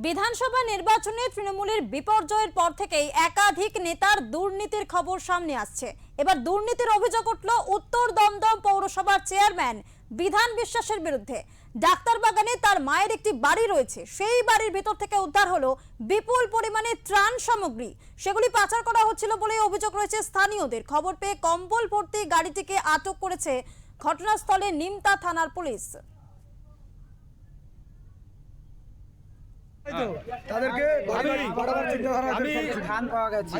বিধানসভা নির্বাচনে তৃণমূলের বিপর্যয়ের পর থেকেই একাধিক নেতার দুর্নীতির খবর সামনে আসছে। এবার দুর্নীতির অভিযোগ উঠল উত্তর দমদম পৌরসভার চেয়ারম্যান বিধান বিশ্বাসের বিরুদ্ধে। ডাক্তারবাগানে তার মায়ের একটি বাড়ি রয়েছে, সেই বাড়ির ভিতর থেকে উদ্ধার হলো বিপুল পরিমাণে ত্রাণ সামগ্রী। সেগুলি পাচার করা হচ্ছিল বলে অভিযোগ রয়েছে স্থানীয়দের। খবর পেয়ে কম্বল ভর্তি গাড়িটিকে আটক করেছে ঘটনাস্থলে নিমতা থানার পুলিশ। তাদেরকে আমি ধান পাওয়া গেছে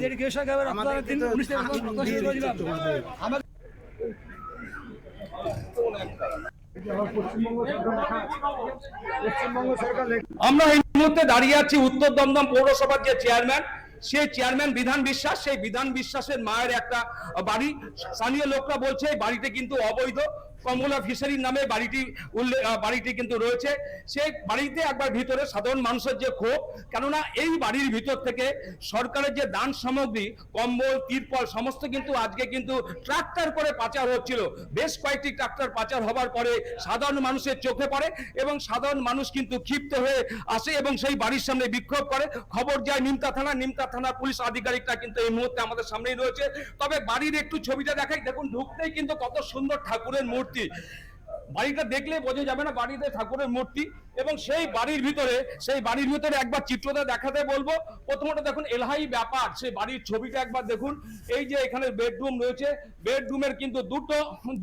আমরা এই মুহূর্তে দাঁড়িয়ে আছি উত্তর দমদম পৌরসভার যে চেয়ারম্যান, সেই চেয়ারম্যান বিধান বিশ্বাস, সেই বিধান বিশ্বাসের মায়ের একটা বাড়ি। স্থানীয় লোকরা বলছে এই বাড়িতে কিন্তু অবৈধ কমলা ফিশারির নামে বাড়িটি কিন্তু রয়েছে। সেই বাড়িতে একবার ভিতরে সাধারণ মানুষের যে ক্ষোভ, কেননা এই বাড়ির ভিতর থেকে সরকারের যে দান সামগ্রী, কম্বল, তিরপল সমস্ত কিন্তু আজকে কিন্তু ট্রাক্টর করে পাচার হচ্ছিল। বেশ কয়েকটি ট্রাক্টর পাচার হবার পরে সাধারণ মানুষের চোখে পড়ে এবং সাধারণ মানুষ কিন্তু ক্ষিপ্ত হয়ে আসে এবং সেই বাড়ির সামনে বিক্ষোভ করে। খবর যায় নিমতা থানা পুলিশ আধিকারিকরা কিন্তু এই মুহূর্তে আমাদের সামনেই রয়েছে। তবে বাড়ির একটু ছবিটা দেখাই, দেখুন ঢুকতেই কিন্তু কত সুন্দর ঠাকুরের মূর্তি। বাড়িটা দেখলে বোঝা যাবে না বাড়িতে ঠাকুরের মূর্তি। এবং সেই বাড়ির ভিতরে একবার চিত্রটা দেখাতে বলবো। প্রথমত দেখুন এলাহি ব্যাপার, সেই বাড়ির ছবিটা একবার দেখুন। এই যে এখানে বেডরুম রয়েছে, বেডরুমের কিন্তু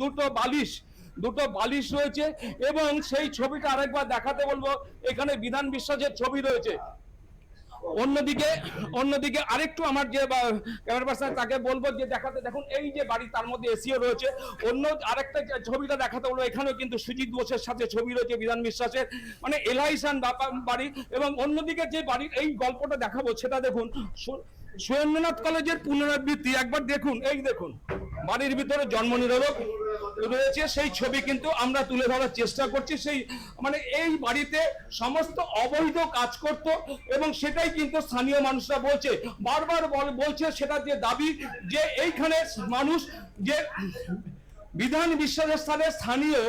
দুটো বালিশ রয়েছে এবং সেই ছবিটা আরেকবার দেখাতে বলবো। এখানে বিধান বিশ্বাসের ছবি রয়েছে। অন্যদিকে আরেকটু আমার যে ক্যামেরা পার্সন তাকে বলবো যে দেখাতে, দেখুন এই যে বাড়ি, তার মধ্যে এসিও রয়েছে। অন্য আরেকটা ছবিটা দেখাতে বলবো, এখানেও কিন্তু সুজিত বোসের সাথে ছবি রয়েছে বিধান বিশ্বাসের, মানে এলাইসান বাড়ি। এবং অন্যদিকে যে বাড়ির এই গল্পটা দেখাবো সেটা দেখুন, সুরেন্দ্রনাথ কলেজের পুনরাবৃত্তি। একবার দেখুন, এই দেখুন বাড়ির ভিতরে জন্ম নিরোধক রয়েছে, সেই ছবি কিন্তু আমরা তুলে ধরার চেষ্টা করছি। সেই মানে এই বাড়িতে সমস্ত অবৈধ কাজ করত এবং সেটাই কিন্তু স্থানীয় মানুষরা বলছে, বারবার বলছে সেটা যে দাবি যে এইখানে মানুষ যে বিধান বিশ্বাসের স্থানে স্থানীয়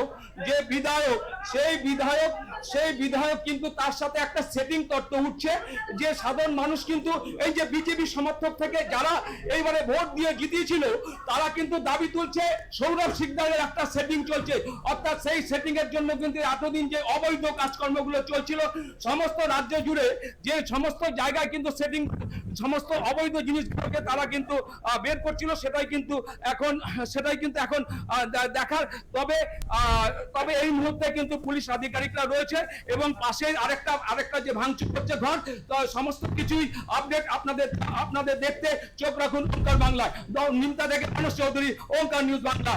যে বিধায়ক, সেই বিধায়ক কিন্তু তার সাথে একটা সেটিং করতে উঠছে যে সাধারণ মানুষ কিন্তু এই যে বিজেপি সমর্থক থেকে যারা এইবারে ভোট দিয়ে জিতিয়েছিল তারা কিন্তু দাবি তুলছে সৌরভ সিকদারের একটা সেটিং চলছে। অর্থাৎ সেই সেটিং এর জন্য কিন্তু এতদিন যে অবৈধ কাজকর্মগুলো চলছিল সমস্ত রাজ্য জুড়ে, যে সমস্ত জায়গায় কিন্তু সেটিং, সমস্ত অবৈধ জিনিসগুলোকে তারা কিন্তু বের করছিল, সেটাই কিন্তু এখন দেখার। তবে এই মুহূর্তে কিন্তু পুলিশ আধিকারিকরা রয়েছে এবং পাশে আরেকটা যে ভাঙচুর করছে ঘর, সমস্ত কিছুই আপডেট আপনাদের দেখতে চোখ রাখুন ওঙ্কার বাংলায়। নিমতা থেকে মানস চৌধুরী, ওঙ্কার নিউজ বাংলা।